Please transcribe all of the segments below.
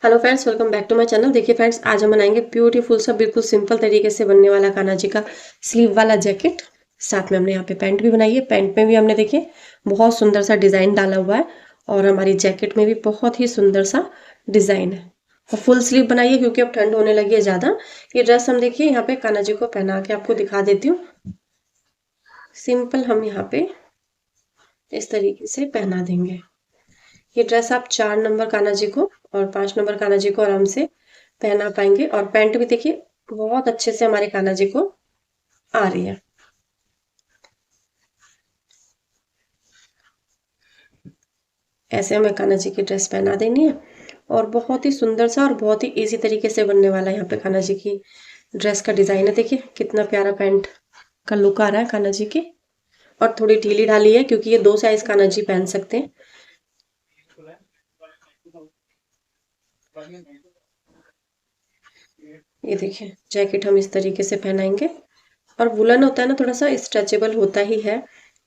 Hello friends, welcome back to my channel. देखिए friends, आज हम बनाएंगे ब्यूटीफुल सा बिल्कुल सिंपल तरीके से बनने वाला कान्हा जी का स्लीव वाला जैकेट। साथ में हमने यहाँ पे पैंट भी बनाई है। पैंट में भी हमने देखिए बहुत सुंदर सा डिजाइन डाला हुआ है और हमारी जैकेट में भी बहुत ही सुंदर सा डिजाइन है। और फुल स्लीव बनाई है क्योंकि अब ठंड होने लगी है ज्यादा। ये ड्रेस हम देखिए यहाँ पे कान्हा जी को पहना के आपको दिखा देती हूँ। सिंपल हम यहाँ पे इस तरीके से पहना देंगे। ये ड्रेस आप 4 नंबर कान्हा जी को और 5 नंबर कान्हा जी को आराम से पहना पाएंगे। और पैंट भी देखिए बहुत अच्छे से हमारे कान्हा जी को आ रही है। ऐसे हमें कान्हा जी की ड्रेस पहना देनी है और बहुत ही सुंदर सा और बहुत ही इजी तरीके से बनने वाला है यहाँ पे कान्हा जी की ड्रेस का डिजाइन है। देखिए कितना प्यारा पैंट का लुक आ रहा है कान्हा जी की। और थोड़ी ढीली ढाली है क्योंकि ये 2 साइज कान्हा जी पहन सकते हैं। ये देखिए जैकेट हम इस तरीके से पहनाएंगे और वुलन होता है ना, थोड़ा सा स्ट्रेचेबल होता ही है,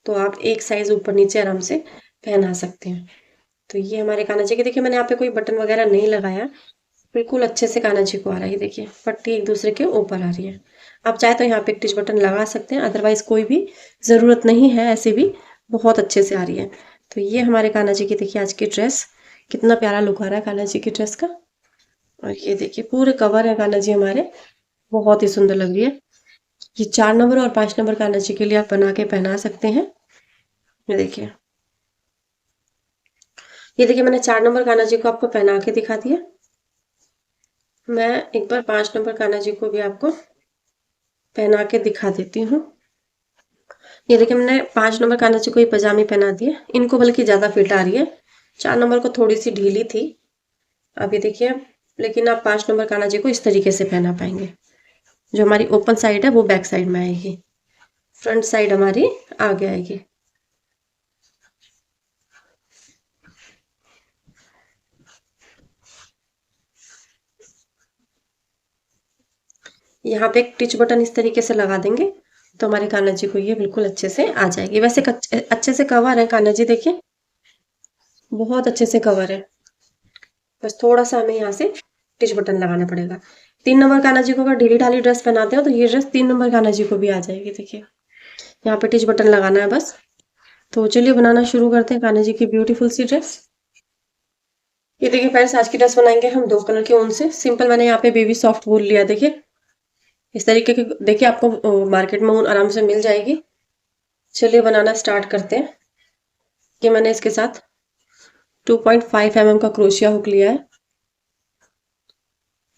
तो आप एक साइज ऊपर नीचे आराम से पहना सकते हैं। तो ये हमारे कान्हा जी के देखिए मैंने यहाँ पे कोई बटन वगैरह नहीं लगाया, बिल्कुल अच्छे से कान्हा जी को आ रहा है। ये देखिए पट्टी एक दूसरे के ऊपर आ रही है। आप चाहे तो यहाँ पे एक टिच बटन लगा सकते हैं, अदरवाइज कोई भी जरूरत नहीं है, ऐसे भी बहुत अच्छे से आ रही है। तो ये हमारे कान्हा जी की देखिए आज की ड्रेस, कितना प्यारा लुक आ रहा है कान्हा जी की ड्रेस का। और ये देखिए पूरे कवर है कान्हा जी हमारे, बहुत ही सुंदर लग रही है। ये 4 नंबर और 5 नंबर कान्हा जी के लिए आप बना के पहना सकते हैं। ये देखिए, ये देखिए मैंने 4 नंबर कान्हा जी को आपको पहना के दिखा दिया। मैं एक बार 5 नंबर कान्हा जी को भी आपको पहना के दिखा देती हूँ। ये देखिए मैंने 5 नंबर कान्हा जी को ये पजामी पहना दी है, इनको बल्कि ज्यादा फिट आ रही है। 4 नंबर को थोड़ी सी ढीली थी। अब ये देखिए, लेकिन आप 5 नंबर कान्हा जी को इस तरीके से पहना पाएंगे। जो हमारी ओपन साइड है वो बैक साइड में आएगी, फ्रंट साइड हमारी आगे आएगी। यहाँ पे एक टिच बटन इस तरीके से लगा देंगे तो हमारे कान्हा जी को ये बिल्कुल अच्छे से आ जाएगी। वैसे अच्छे से कवर है कान्हा जी, देखिए बहुत अच्छे से कवर है। बस थोड़ा सा हमें यहाँ से टिच बटन लगाना पड़ेगा। 3 नंबर कान्हा जी को अगर ढीली ढाली ड्रेस पहनाते हो तो ये ड्रेस 3 नंबर कान्हा जी को भी आ जाएगी। देखिए यहाँ पे टिच बटन लगाना है बस। तो चलिए बनाना शुरू करते हैं कान्हा जी की ब्यूटीफुल सी ड्रेस। ये देखिए फ्रेंड्स, आज की ड्रेस बनाएंगे हम 2 कलर के ऊन से। सिंपल मैंने यहाँ पे बेबी सॉफ्ट वूल लिया। देखिए इस तरीके की देखिए आपको मार्केट में ऊन आराम से मिल जाएगी। चलिए बनाना स्टार्ट करते हैं। ये मैंने इसके साथ 2.5 mm का क्रोशिया हुक लिया है।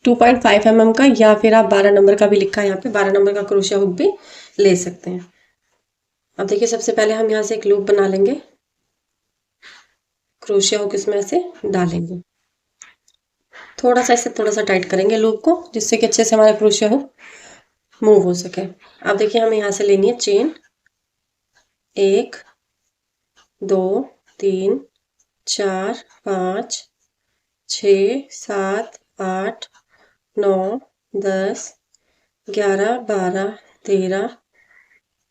2.5 mm का, या फिर आप 12 नंबर का भी लिखा है यहाँ पे, 12 नंबर का क्रोशिया हुक भी ले सकते हैं। अब देखिए सबसे पहले हम यहाँ से एक लूप बना लेंगे, क्रोशिया हुक इसमें से डालेंगे। थोड़ा सा इसे थोड़ा सा टाइट करेंगे लूप को, जिससे कि अच्छे से हमारा क्रोशिया हुक मूव हो सके। अब देखिए हमें यहाँ से लेनी है चेन। 1 2 3 4 5 6 7 8 9 10 11 12 13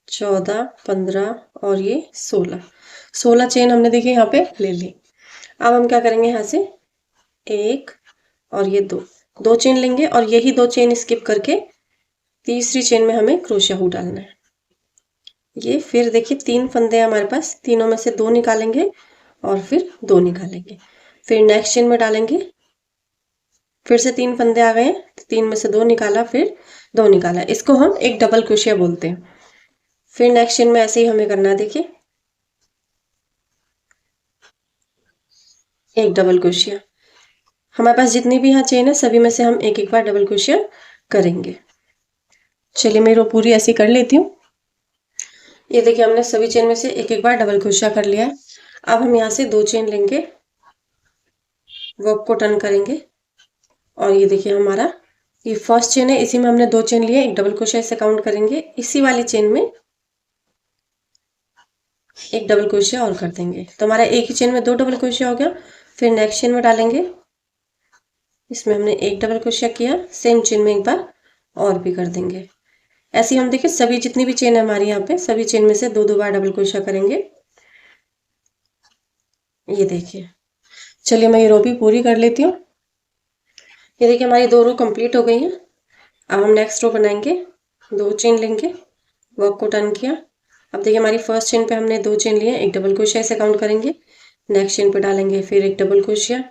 14 15 और ये 16 चेन हमने देखिए यहाँ पे ले ली। अब हम क्या करेंगे, यहाँ से 1 और ये 2 चेन लेंगे और यही 2 चेन स्किप करके तीसरी चेन में हमें क्रोशिया हुक डालना है। ये फिर देखिए 3 फंदे हैं हमारे पास, तीनों में से 2 निकालेंगे और फिर 2 निकालेंगे, फिर नेक्स्ट चेन में डालेंगे। फिर से 3 फंदे आ गए हैं, 3 में से 2 निकाला, फिर 2 निकाला। इसको हम एक डबल क्रोशिया बोलते हैं। फिर नेक्स्ट चेन में ऐसे ही हमें करना है। देखिए एक डबल क्रोशिया। हमारे पास जितनी भी यहाँ चेन है सभी में से हम एक एक बार डबल क्रोशिया करेंगे। चलिए मैं रो पूरी ऐसी कर लेती हूँ। ये देखिए हमने सभी चेन में से एक एक बार डबल क्रोशिया कर लिया है। अब हम यहाँ से 2 चेन लेंगे, वर्क को टर्न करेंगे और ये देखिए हमारा ये फर्स्ट चेन है, इसी में हमने 2 चेन लिए, एक डबल क्रोशिया इसे काउंट करेंगे। इसी वाली चेन में एक डबल क्रोशिया और कर देंगे तो हमारा एक ही चेन में 2 डबल क्रोशिया हो गया। फिर नेक्स्ट चेन में डालेंगे, इसमें हमने एक डबल क्रोशिया किया, सेम चेन में एक बार और भी कर देंगे। ऐसे ही हम देखिए सभी जितनी भी चेन है हमारी यहाँ पे, सभी चेन में से 2 बार डबल क्रोशिया करेंगे। ये देखिए, चलिए मैं ये रो भी पूरी कर लेती हूँ। ये देखिए हमारी 2 रो कंप्लीट हो गई हैं। अब हम नेक्स्ट रो बनाएंगे। 2 चेन लेंगे, वर्क को टर्न किया। अब देखिए हमारी फर्स्ट चेन पे हमने 2 चेन लिए, एक डबल क्रोशिया से काउंट करेंगे। नेक्स्ट चेन पे डालेंगे, फिर एक डबल क्रोशिया,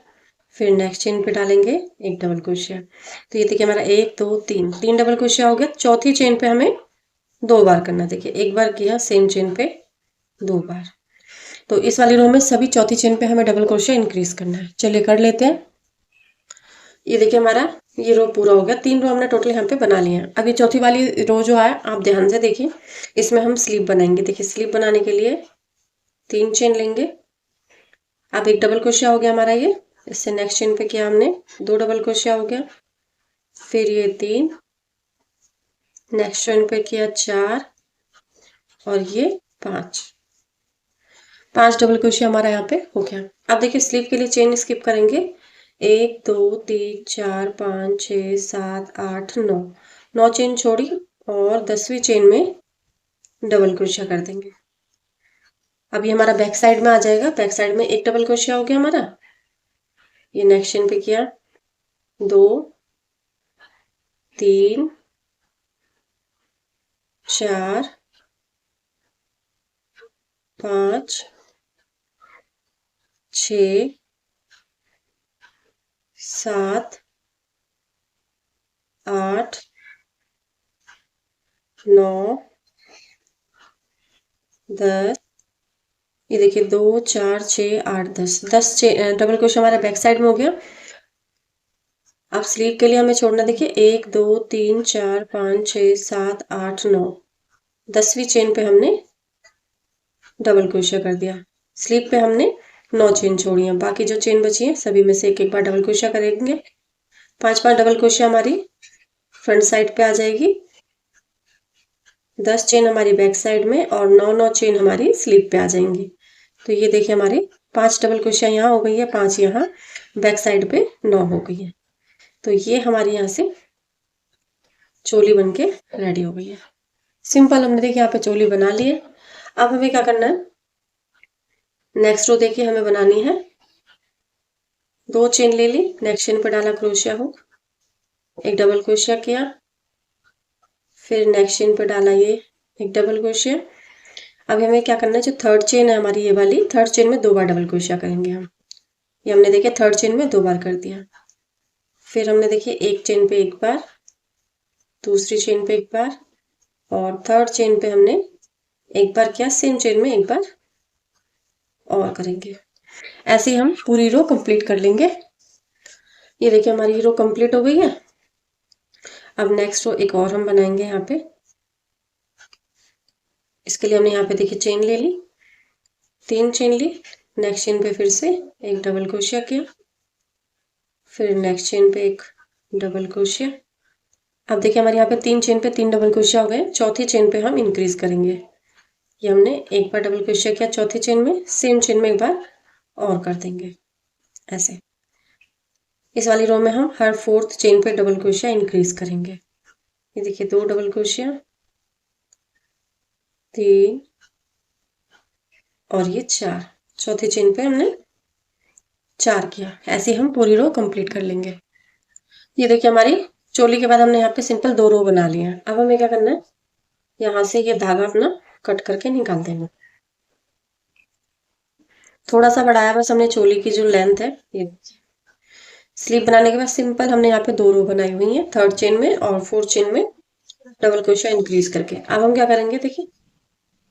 फिर नेक्स्ट चेन पे डालेंगे एक डबल क्रोशिया। तो ये देखिए हमारा 1 2 3 3 डबल क्रोशिया हो गया। चौथी चेन पे हमें 2 बार करना। देखिए एक बार किया सेम चेन पे 2 बार। तो इस वाली रो में सभी चौथी चेन पे हमें डबल क्रोशिया इंक्रीज करना है। चलिए कर लेते हैं। ये देखिए हमारा ये रो पूरा हो गया। 3 रो हमने टोटल यहाँ पे बना लिए हैं। अब ये चौथी वाली रो जो है आप ध्यान से देखिए, इसमें हम स्लीप बनाएंगे। देखिए स्लीप बनाने के लिए 3 चेन लेंगे। अब एक डबल क्रोशिया हो गया हमारा ये। इससे नेक्स्ट चेन पे किया हमने 2 डबल क्रोशिया हो गया, फिर ये 3, नेक्स्ट चेन पे किया 4 और ये 5। 5 डबल क्रोशिया हमारा यहाँ पे हो गया। अब देखिए स्लीव के लिए चेन स्किप करेंगे। 1 2 3 4 5 6 7 8 9। 9 चेन छोड़ी और 10वीं चेन में डबल क्रोशिया कर देंगे। अब ये हमारा बैक साइड में आ जाएगा। बैक साइड में एक डबल क्रोशिया हो गया हमारा। ये नेक्स्ट चेन पे किया 2 3 4 5 6 7 8 9 10। ये देखिए 2 4 6 8 10 डबल क्रोशिया हमारा बैक साइड में हो गया। अब स्लीव के लिए हमें छोड़ना। देखिए 1 2 3 4 5 6 7 8 9। 10वीं चेन पे हमने डबल क्रोशिया कर दिया। स्लीव पे हमने 9 चेन छोड़ी हैं। बाकी जो चेन बची है सभी में से एक एक बार डबल क्रोशिया करेंगे। 5 डबल क्रोशिया हमारी फ्रंट साइड पे आ जाएगी। 10 चेन हमारी बैक साइड में और 9 चेन हमारी स्लीव पे आ जाएंगी। तो ये देखिए हमारी 5 डबल क्रोशिया यहाँ हो गई है, 5 यहाँ बैक साइड पे 9 हो गई है। तो ये हमारी यहाँ से चोली बनके रेडी हो गई है। सिंपल हमने देखिए यहाँ पे चोली बना ली है। अब हमें क्या करना है, नेक्स्ट रो देखिए हमें बनानी है। 2 चेन ले ली, नेक्स्ट चेन पे डाला क्रोशिया हुक, एक डबल क्रोशिया किया, फिर नेक्स्ट चेन पे डाला ये एक डबल क्रोशिया। अब हमें क्या करना है, जो थर्ड चेन है हमारी ये वाली, थर्ड चेन में 2 बार डबल क्रोशिया करेंगे हम। ये हमने देखिए थर्ड चेन में 2 बार कर दिया। फिर हमने देखिए एक चेन पे एक बार, दूसरी चेन पे एक बार और थर्ड चेन पे हमने एक बार किया। सेम चेन में एक बार और करेंगे। ऐसे ही हम पूरी रो कंप्लीट कर लेंगे। ये देखिए हमारी रो कंप्लीट हो गई है। अब नेक्स्ट रो एक और हम बनाएंगे यहाँ पे। इसके लिए हमने यहाँ पे देखिए चेन ले ली, 3 चेन ली, नेक्स्ट चेन पे फिर से एक डबल क्रोशिया किया, फिर नेक्स्ट चेन पे एक डबल क्रोशिया। अब देखिए हमारे यहाँ पे 3 चेन पे 3 डबल क्रोशिया हो गए। चौथी चेन पे हम इंक्रीज करेंगे। ये हमने एक बार डबल क्रोशिया किया चौथी चेन में, सेम चेन में एक बार और कर देंगे ऐसे। इस वाली रो में हम हर 4th चेन पे डबल क्रोशिया इंक्रीज करेंगे। ये देखिए 2 डबल क्रोशिया, 3 और ये 4। चौथी चेन पे हमने 4 किया। ऐसे हम पूरी रो कंप्लीट कर लेंगे। ये देखिए हमारी चोली के बाद हमने यहाँ पे सिंपल 2 रो बना लिए हैं। अब हमें क्या करना है, यहाँ से ये धागा अपना कट करके निकाल देना। थोड़ा सा बढ़ाया बस हमने चोली की जो लेंथ है। ये स्लीव बनाने के बाद सिंपल हमने यहाँ पे 2 रो बनाई हुई है, थर्ड चेन में और फोर्थ चेन में डबल क्रोशिया इंक्रीज करके। अब हम क्या करेंगे, देखिए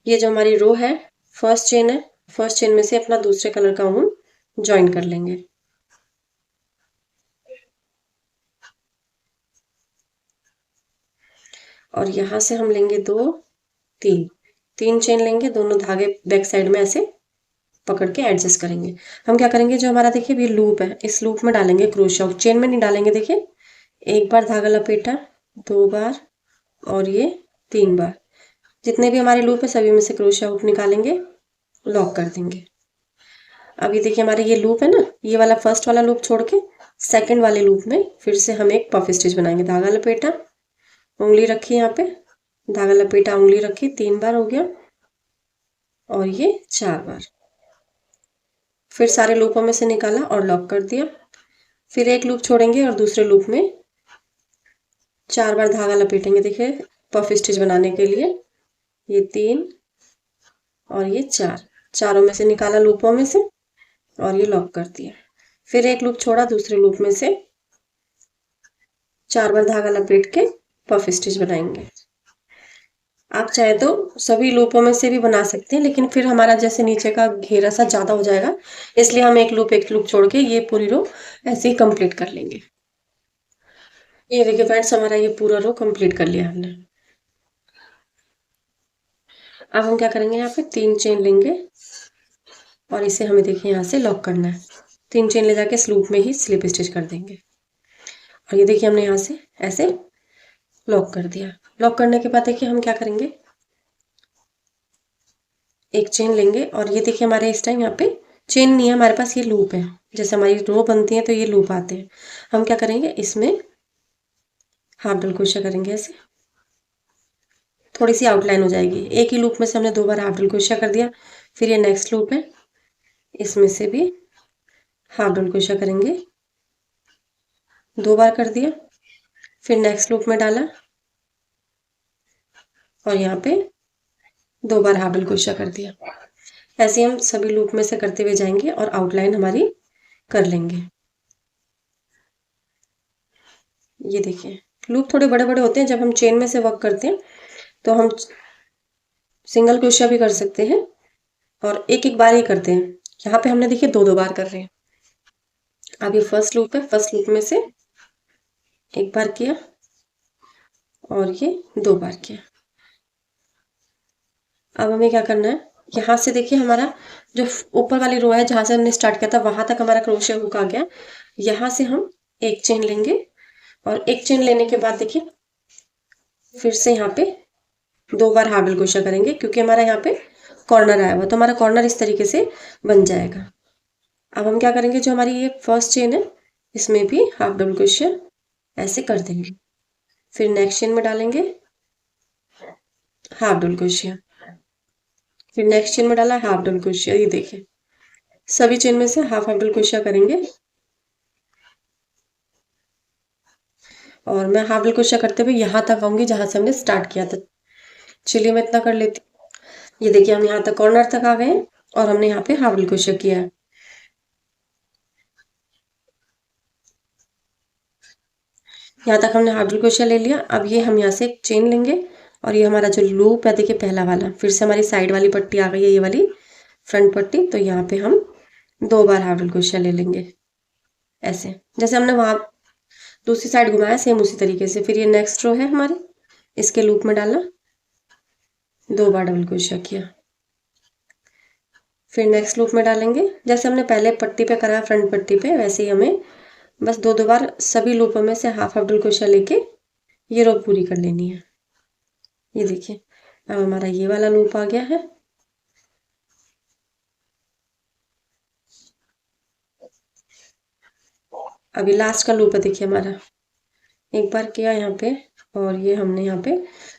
ये जो हमारी रो है, फर्स्ट चेन है, फर्स्ट चेन में से अपना दूसरे कलर का ऊन ज्वाइन कर लेंगे। और यहाँ से हम लेंगे 2 3 3 चेन लेंगे, दोनों धागे बैक साइड में ऐसे पकड़ के एडजस्ट करेंगे। हम क्या करेंगे, जो हमारा देखिए ये लूप है, इस लूप में डालेंगे क्रोशिया। चेन में नहीं डालेंगे। देखिए एक बार धागा लपेटा, 2 बार और ये 3 बार। जितने भी हमारे लूप है सभी में से क्रोशिया हुक निकालेंगे, लॉक कर देंगे। अब ये देखिए हमारे ये लूप है ना, ये वाला फर्स्ट वाला लूप छोड़ के सेकंड वाले लूप में फिर से हम एक पफ स्टिच बनाएंगे। धागा लपेटा, उंगली रखी यहाँ पे, धागा लपेटा, उंगली रखी, 3 बार हो गया और ये 4 बार। फिर सारे लूपों में से निकाला और लॉक कर दिया। फिर एक लूप छोड़ेंगे और दूसरे लूप में 4 बार धागा लपेटेंगे। देखिए पफ स्टिच बनाने के लिए ये 3 और ये 4, चारों में से निकाला लूपों में से और ये लॉक कर दिया। फिर एक लूप छोड़ा, दूसरे लूप में से 4 बार धागा लपेट के पफ स्टिच बनाएंगे। आप चाहे तो सभी लूपों में से भी बना सकते हैं, लेकिन फिर हमारा जैसे नीचे का घेरा सा ज्यादा हो जाएगा, इसलिए हम एक लूप छोड़ के ये पूरी रो ऐसे ही कंप्लीट कर लेंगे। ये देखिए फ्रेंड्स, हमारा ये पूरा रो कंप्लीट कर लिया हमने। अब हम क्या करेंगे, यहाँ पे 3 चेन लेंगे और इसे हमें देखिए यहाँ से लॉक करना है। 3 चेन ले जाके इस लूप में ही स्लिप स्टिच कर देंगे और ये देखिए हमने यहाँ से ऐसे लॉक कर दिया। लॉक करने के बाद देखिए हम क्या करेंगे, एक चेन लेंगे और ये देखिए हमारे इस टाइम यहाँ पे चेन नहीं है, हमारे पास ये लूप है। जैसे हमारी रो बनती है तो ये लूप आते हैं। हम क्या करेंगे, इसमें हाफ डबल क्रोशिया करेंगे। ऐसे थोड़ी सी आउटलाइन हो जाएगी। एक ही लूप में से हमने 2 बार हाफ डबल क्रोशिया कर दिया। फिर ये नेक्स्ट लूप है, इसमें से भी हाफ डबल क्रोशिया करेंगे, 2 बार कर दिया। फिर नेक्स्ट लूप में डाला और यहाँ पे 2 बार हाफ डबल क्रोशिया कर दिया। ऐसे हम सभी लूप में से करते हुए जाएंगे और आउटलाइन हमारी कर लेंगे। ये देखिए लूप थोड़े बड़े बड़े होते हैं। जब हम चेन में से वर्क करते हैं तो हम सिंगल क्रोशिया भी कर सकते हैं और एक एक बार ही करते हैं। यहाँ पे हमने देखिए 2 बार कर रहे हैं। अब ये फर्स्ट लूप है, फर्स्ट लूप में से एक बार किया और ये 2 बार किया। अब हमें क्या करना है, यहाँ से देखिए हमारा जो ऊपर वाली रो है जहां से हमने स्टार्ट किया था वहां तक हमारा क्रोशिया हुक आ गया। यहाँ से हम एक चेन लेंगे और एक चेन लेने के बाद देखिए फिर से यहाँ पे 2 बार हाफ डबल क्रोशिया करेंगे, क्योंकि हमारा यहाँ पे कॉर्नर आया हुआ तो हमारा कॉर्नर इस तरीके से बन जाएगा। अब हम क्या करेंगे, जो हमारी ये फर्स्ट चेन है इसमें भी हाफ डबल क्रोशिया ऐसे कर देंगे। फिर नेक्स्ट चेन में डालेंगे हाफ डबल क्रोशिया, फिर नेक्स्ट चेन में डाला हाफ डबल क्रोशिया। ये देखिए सभी चेन में से हाफ हाफ डबल क्रोशिया करेंगे और मैं हाफ डबल क्रोशिया करते हुए यहाँ तक आऊंगी जहां से हमने स्टार्ट किया था। चलिए मैं इतना कर लेती हूँ। ये देखिए हम यहाँ तक कॉर्नर तक आ गए हैं और हमने यहाँ पे हाफ डबल क्रोशिया किया है। यहाँ तक हमने हाफ डबल क्रोशिया ले लिया। अब ये हम यहाँ से एक चेन लेंगे और ये हमारा जो लूप है देखिए पहला वाला, फिर से हमारी साइड वाली पट्टी आ गई है, ये वाली फ्रंट पट्टी। तो यहाँ पे हम 2 बार हाफ डबल क्रोशिया ले लेंगे ऐसे, जैसे हमने वहां दूसरी साइड घुमाया सेम उसी तरीके से। फिर ये नेक्स्ट रो है हमारी, इसके लूप में डाला, 2 बार डबल क्रोशिया किया। फिर नेक्स्ट लूप में डालेंगे, जैसे हमने पहले पट्टी पे करा फ्रंट पट्टी पे, वैसे ही हमें बस 2 बार सभी लूपों में से हाफ हाफ डबल क्रोशिया लेके ये रो पूरी कर लेनी है। ये देखिए अब हमारा ये वाला लूप आ गया है। अभी लास्ट का लूप है देखिए हमारा, एक बार किया यहाँ पे और ये हमने यहाँ पे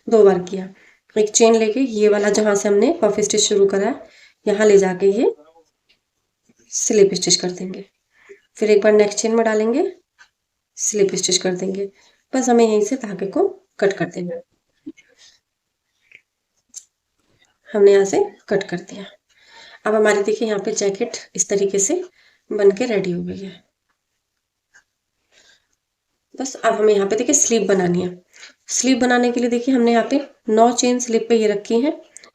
2 बार किया। एक चेन लेके ये वाला जहां से हमने पफ स्टिच शुरू करा है यहाँ ले जाके ये स्लिप स्टिच कर देंगे। फिर एक बार नेक्स्ट चेन में डालेंगे, स्लिप स्टिच कर देंगे। बस हमें यहीं से धागे को कट कर देना। हमने यहाँ से कट कर दिया। अब हमारी देखिए यहाँ पे जैकेट इस तरीके से बन के रेडी हो गई है। बस अब हमें यहाँ पे देखिए स्लीव बनानी है। स्लीव बनाने के लिए देखिए हमने यहाँ पे 9 चेन स्लीव पे ये रखी है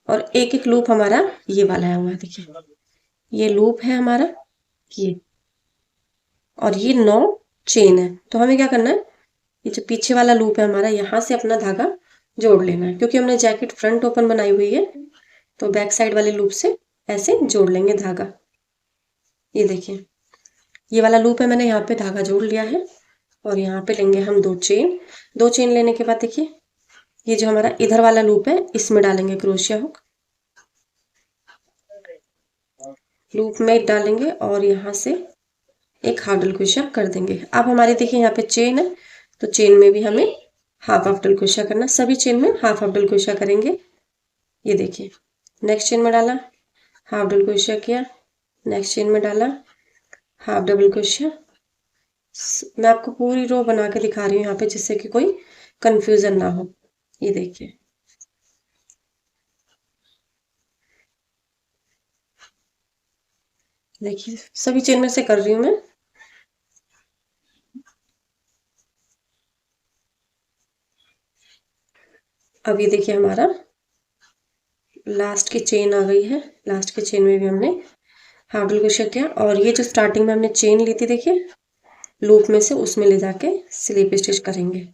और एक एक लूप हमारा ये वाला है हुआ है। देखिए ये लूप है हमारा ये, और ये 9 चेन है। तो हमें क्या करना है, ये जो पीछे वाला लूप है हमारा यहाँ से अपना धागा जोड़ लेना है, क्योंकि हमने जैकेट फ्रंट ओपन बनाई हुई है तो बैक साइड वाले लूप से ऐसे जोड़ लेंगे धागा। ये देखिए ये वाला लूप है, मैंने यहाँ पे धागा जोड़ लिया है और यहाँ पे लेंगे हम 2 चेन। 2 चेन लेने के बाद देखिए ये जो हमारा इधर वाला लूप है इसमें डालेंगे क्रोशिया हुक, लूप में डालेंगे और यहाँ से एक हाफ डबल क्रोशिया कर देंगे। अब हमारे देखिए यहाँ पे चेन है तो चेन में भी हमें हाफ हाफ डबल क्रोशिया करना, सभी चेन में हाफ हाफ डबल क्रोशिया करेंगे। ये देखिए नेक्स्ट चेन में डाला, हाफ डबल क्रोशिया किया, नेक्स्ट चेन में डाला, हाफ डबल क्रोशिया, मैं आपको पूरी रो बना के दिखा रही हूँ यहाँ पे, जिससे कि कोई कंफ्यूजन ना हो। ये देखिए, देखिए सभी चेन में से कर रही हूँ मैं। अब ये देखिए हमारा लास्ट की चेन आ गई है। लास्ट की चेन में भी हमने हाफ डबल क्रोशिया किया, और ये जो स्टार्टिंग में हमने चेन ली थी देखिए लूप में से, उसमें ले जाके स्लिप स्टिच करेंगे।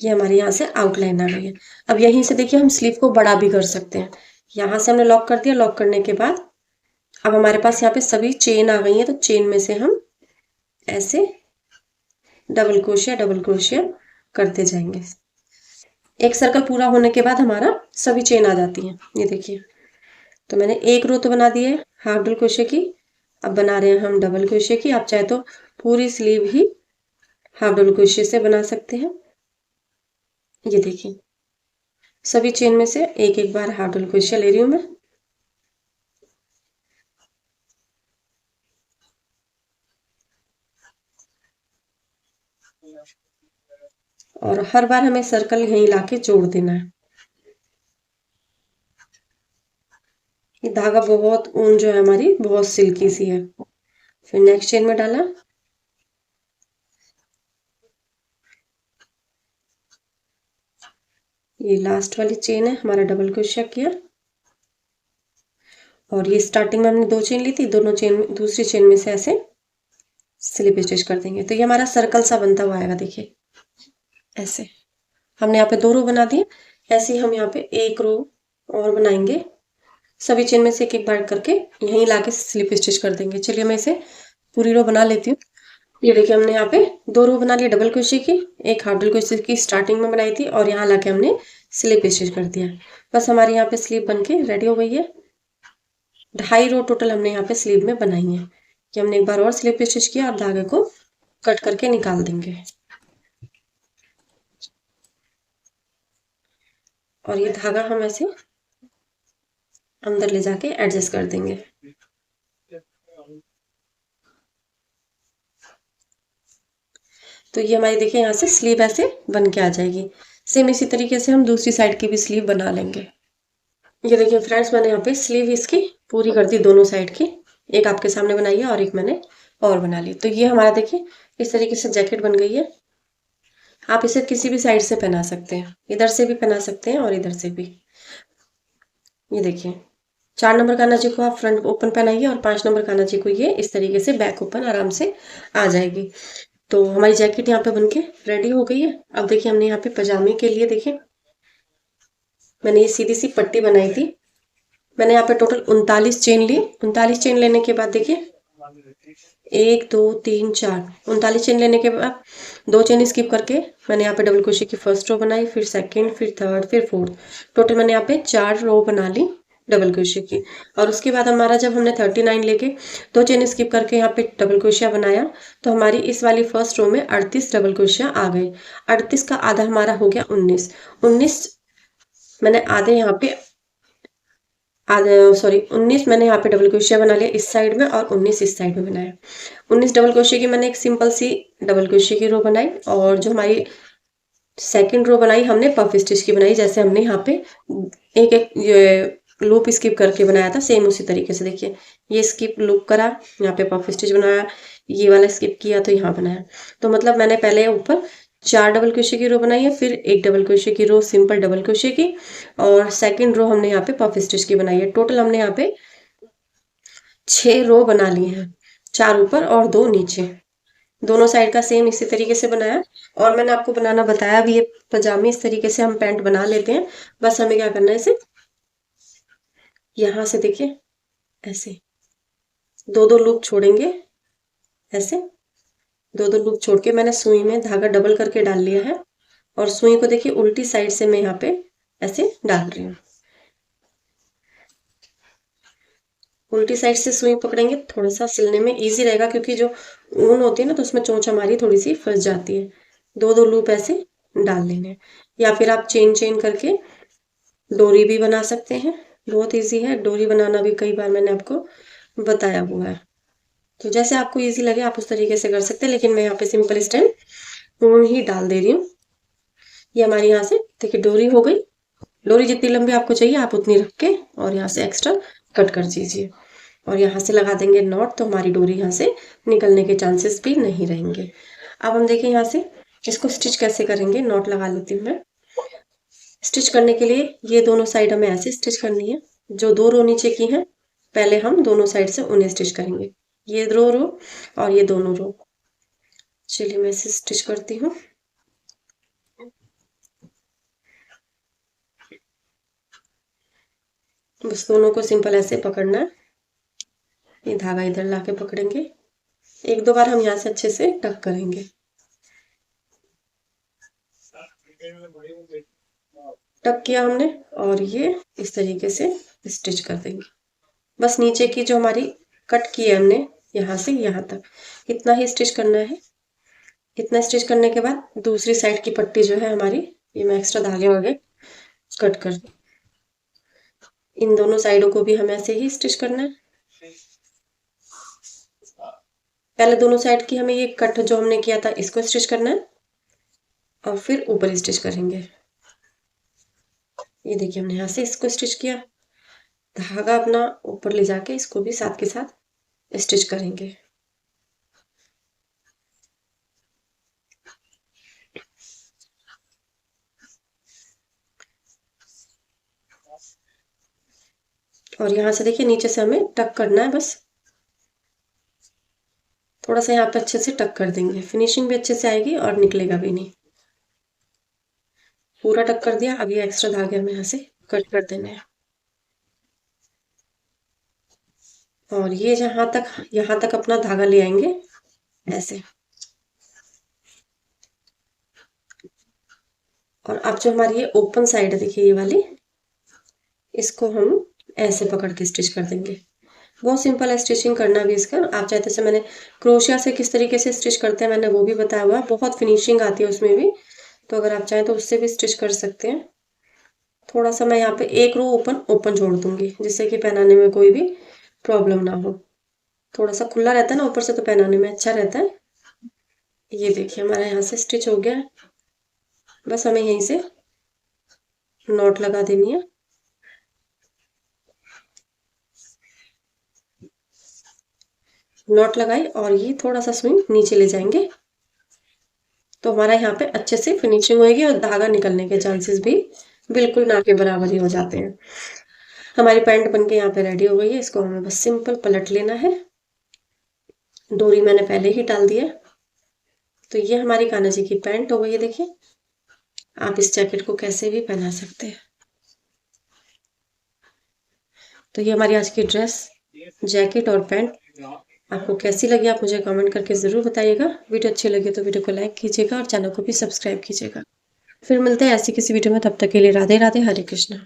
ये हमारी यहाँ से आउटलाइन आ गई है। अब यहीं से देखिए हम स्लीव को बड़ा भी कर सकते हैं। यहाँ से हमने लॉक कर दिया। लॉक करने के बाद अब हमारे पास यहाँ पे सभी चेन आ गई है, तो चेन में से हम ऐसे डबल क्रोशिया करते जाएंगे। एक सर्कल पूरा होने के बाद हमारा सभी चेन आ जाती हैं। ये देखिए, तो मैंने एक रो तो बना दी है हाफ डबल क्रोशिया की। अब बना रहे हैं हम डबल क्रोशिया की। आप चाहे तो पूरी स्लीव ही हाफ डबल क्रोशिया से बना सकते हैं। ये देखिए, सभी चेन में से एक एक बार हाफ डबल क्रोशिया ले रही हूँ मैं। और हर बार हमें सर्कल यहीं लाके जोड़ देना है। ये धागा बहुत, ऊन जो है हमारी बहुत सिल्की सी है। फिर नेक्स्ट चेन में डाला। ये लास्ट वाली चेन है, हमारा डबल क्रोशिया किया, और ये स्टार्टिंग में हमने दो चेन ली थी, दोनों चेन दूसरी चेन में से ऐसे स्लिप स्टिच कर देंगे। तो ये हमारा सर्कल सा बनता हुआ आएगा। देखिए ऐसे हमने यहाँ पे दो रो बना दिए। ऐसे ही हम यहाँ पे एक रो और बनाएंगे। सभी चेन में से एक एक बार करके यहीं लाके स्लिप स्टिच कर देंगे। चलिए मैं इसे पूरी रो बना लेती हूँ। ये देखिए, हमने यहाँ पे दो रो बना लिया डबल क्रोशिया की। एक हाफ डबल क्रोशिया की स्टार्टिंग में बनाई थी, और यहाँ लाके हमने स्लिप स्टिच कर दिया। बस हमारी यहाँ पे स्लीव बन के रेडी हो गई है। 2.5 रो टोटल हमने यहाँ पे स्लीव में बनाई है। कि हमने एक बार और स्लिप स्टिच किया, और धागे को कट करके निकाल देंगे। और ये धागा हम ऐसे अंदर ले जाके एडजस्ट कर देंगे। तो ये हमारी देखिए यहाँ से स्लीव ऐसे बन के आ जाएगी। सेम इसी तरीके से हम दूसरी साइड की भी स्लीव बना लेंगे। ये देखिए फ्रेंड्स, मैंने यहाँ पे स्लीव इसकी पूरी कर दी दोनों साइड की। एक आपके सामने बनाई है और एक मैंने और बना ली। तो ये हमारा देखिए इस तरीके से जैकेट बन गई है। आप इसे किसी भी साइड से पहना सकते हैं, इधर से भी पहना सकते हैं और इधर से भी। ये देखिए, 4 नंबर कान्हा जी को आप फ्रंट ओपन पहनाइए, और 5 नंबर कान्हा जी को ये इस तरीके से बैक ओपन आराम से आ जाएगी। तो हमारी जैकेट यहाँ पे बनके रेडी हो गई है। अब देखिए, हमने यहाँ पे पजामे के लिए देखिए मैंने ये सीधी सी पट्टी बनाई थी। मैंने यहाँ पे टोटल 39 चेन ली। 39 चेन लेने के बाद देखिए 1 2 3 4 39 चेन लेने के बाद दो चेन स्किप करके मैंने यहाँ पे डबल क्रोशिया की फर्स्ट रो बनाई, फिर सेकंड, फिर थर्ड, फिर फोर्थ। टोटल मैंने यहाँ पे 4 रो बना ली डबल क्रोशिया की। और उसके बाद हमारा जब हमने 39 लेके दो चेन स्किप करके यहाँ पे डबल क्रोशिया बनाया, तो हमारी इस वाली फर्स्ट रो में 38 डबल क्रोशिया आ गए। 38 का आधा हमारा हो गया 19। 19 मैंने आधे यहाँ पे आधे सॉरी 19 मैंने यहाँ पे डबल क्रोशिया बना लिया इस साइड में, और 19 इस साइड में बनाया। 19 डबल क्रोशिया की मैंने एक सिंपल सी डबल क्रोशिया की रो बनाई, और जो हमारी सेकंड रो बनाई हमने पफ स्टिच की बनाई। जैसे हमने यहाँ पे एक एक ये लूप स्किप करके बनाया था, सेम उसी तरीके से देखिए ये स्किप लूप करा, यहाँ पे पफ स्टिच बनाया, ये वाला स्किप किया तो यहाँ बनाया। तो मतलब मैंने पहले ऊपर 4 डबल क्रोशिया की रो बनाई है, फिर एक डबल क्रोशिया की रो सिंपल डबल क्रोशिया की, और सेकंड रो हमने यहाँ पे पफ स्टिच की बनाई है। टोटल हमने यहाँ पे 6 रो बना ली हैं, 4 ऊपर और 2 नीचे। दोनों साइड का सेम इसी तरीके से बनाया। और मैंने आपको बनाना बताया भी, ये पजामे इस तरीके से हम पैंट बना लेते हैं। बस हमें क्या करना है, इसे यहाँ से देखिए ऐसे दो दो लूप छोड़ेंगे। ऐसे दो दो लूप छोड़ के मैंने सुई में धागा डबल करके डाल लिया है, और सुई को देखिए उल्टी साइड से मैं यहाँ पे ऐसे डाल रही हूँ। उल्टी साइड से सुई पकड़ेंगे, थोड़ा सा सिलने में इजी रहेगा, क्योंकि जो ऊन होती है ना तो उसमें चोंच हमारी थोड़ी सी फंस जाती है। दो दो लूप ऐसे डाल लेने हैं। या फिर आप चेन चेन करके डोरी भी बना सकते हैं, बहुत इजी है। डोरी बनाना भी कई बार मैंने आपको बताया हुआ है। तो जैसे आपको इजी लगे आप उस तरीके से कर सकते हैं, लेकिन मैं यहाँ पे सिंपल स्टेम ही डाल दे रही हूँ। ये हमारी यहाँ से देखिए डोरी हो गई। डोरी जितनी लंबी आपको चाहिए आप उतनी रख के और यहाँ से एक्स्ट्रा कट कर दीजिए और यहाँ से लगा देंगे नॉट, तो हमारी डोरी यहाँ से निकलने के चांसेस भी नहीं रहेंगे। अब हम देखें यहाँ से इसको स्टिच कैसे करेंगे। नॉट लगा लेती हूँ मैं। स्टिच करने के लिए ये दोनों साइड हमें ऐसे स्टिच करनी है। जो 2 रो नीचे की हैं पहले हम दोनों साइड से उन्हें स्टिच करेंगे, ये 2 रो और ये दोनों रो। चलिए मैं इसे स्टिच करती हूँ। बस दोनों को सिंपल ऐसे पकड़ना है। ये धागा इधर लाके पकड़ेंगे। 1-2 बार हम यहाँ से अच्छे से टक करेंगे। टक किया हमने और ये इस तरीके से स्टिच कर देंगे। बस नीचे की जो हमारी कट की है हमने यहाँ से यहाँ तक इतना ही स्टिच करना है। इतना स्टिच करने के बाद दूसरी साइड की पट्टी जो है हमारी, ये मैं एक्स्ट्रा धागे वागे कट कर दूँ। इन दोनों साइडों को भी हमें ऐसे ही स्टिच करना है। पहले दोनों साइड की हमें ये कट जो हमने किया था इसको स्टिच करना है और फिर ऊपर स्टिच करेंगे। ये देखिए हमने यहाँ से इसको स्टिच किया, धागा अपना ऊपर ले जाके इसको भी साथ के साथ स्टिच करेंगे। और यहाँ से देखिए नीचे से हमें टक करना है, बस थोड़ा सा यहाँ पे अच्छे से टक कर देंगे, फिनिशिंग भी अच्छे से आएगी और निकलेगा भी नहीं। पूरा टक कर दिया। अब ये एक्स्ट्रा धागे हमें यहाँ से कट कर देने हैं और ये यहाँ तक अपना धागा ले आएंगे ऐसे। और अब जो हमारी ये ओपन साइड है देखिए ये वाली, इसको हम ऐसे पकड़ के स्टिच कर देंगे। बहुत सिंपल है स्टिचिंग करना भी इसका। आप चाहते से मैंने क्रोशिया से किस तरीके से स्टिच करते हैं मैंने वो भी बताया हुआ है, बहुत फिनिशिंग आती है उसमें भी। तो अगर आप चाहें तो उससे भी स्टिच कर सकते हैं। थोड़ा सा मैं यहाँ पे एक रो ओपन छोड़ दूंगी जिससे कि पहनाने में कोई भी प्रॉब्लम ना हो। थोड़ा सा खुला रहता है ना ऊपर से तो पहनाने में अच्छा रहता है। ये देखिए हमारा यहाँ से स्टिच हो गया है। बस हमें यहीं से नॉट लगा देनी है। नॉट लगाई और ये थोड़ा सा सुई नीचे ले जाएंगे तो हमारा यहाँ पे अच्छे से फिनिशिंग होगी और धागा निकलने के चांसेस भी बिल्कुल ना के बराबर ही हो जाते हैं। हमारी पैंट बनके यहाँ पे रेडी हो गई है। इसको हमें बस सिंपल पलट लेना है। डोरी मैंने पहले ही डाल दी है। तो ये हमारी कान्हा जी की पैंट हो गई है। देखिए आप इस जैकेट को कैसे भी पहना सकते हैं। तो ये हमारी आज की ड्रेस, जैकेट और पैंट आपको कैसी लगी आप मुझे कमेंट करके ज़रूर बताइएगा। वीडियो अच्छी लगी तो वीडियो को लाइक कीजिएगा और चैनल को भी सब्सक्राइब कीजिएगा। फिर मिलते हैं ऐसी किसी वीडियो में, तब तक के लिए राधे राधे, हरे कृष्णा।